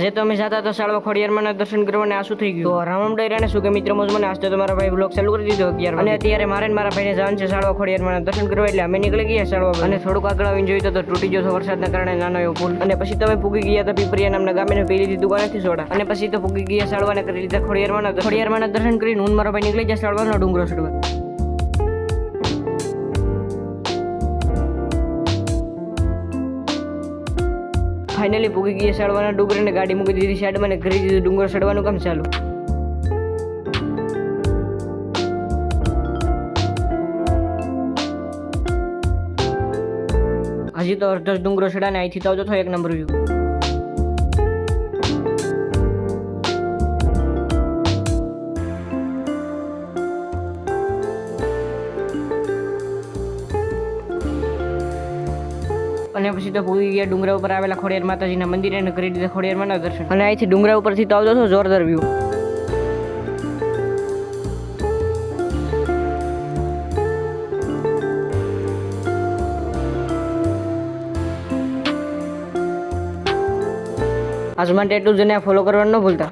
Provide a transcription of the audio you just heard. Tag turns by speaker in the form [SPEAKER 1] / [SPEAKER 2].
[SPEAKER 1] આજે તો અમે જતા હતા સાળવા ખોડિયારમાં દર્શન કરવાને આસુ થઈ ગયું. તો રામ ડાયરા ને શું કે મિત્ર મોજ મને આજ તો મારા ભાઈ બ્લોગ ચાલુ કરી દીધો 11 અને અત્યારે મારે ને મારા ભાઈને જવાનું છે સાળવા ખોડિયારમાં દર્શન કરવા, એટલે અમે નીકળી ગયા સાળવા. અને થોડુંક આગળ આવીને જોયું તો તૂટી ગયો હતો વરસાદના કારણે નાનો એવો પુલ. અને પછી તમે પૂગી ગયા હતા પીપરિયા નામના ગામે ને પી લીધી દુકાનેથી સોડા. અને પછી તો પૂગી ગયા સાળવાને કરી લીધા ખોડિયારમાં દર્શન કરીને હું મારો ભાઈ નીકળી ગયા સાળવાનો ડુંગરો ચડવા. ફાઇનલી પૂગી ગયા સાળવાના ડુંગર ને ગાડી મૂકી દીધી સાઈડમાં ને કરી દીધું ડુંગર ચડવાનું કામ ચાલુ. હજી તો અડધો ડુંગરો ચડાને અહીંથી તો આવતો હતો એક નંબર વ્યૂ. અને પછી તો પૂરી ગયા ડુંગરા ઉપર આવેલા ખોડિયાર માતાજીના મંદિરે અને કરી દીધા ખોડિયારમાં દર્શન. અને અહીંથી ડુંગરા ઉપરથી તો આવતો હતો જોરદાર વ્યૂ. આજ માટે એટલું જ, ફોલો કરવાનું ન ભૂલતા.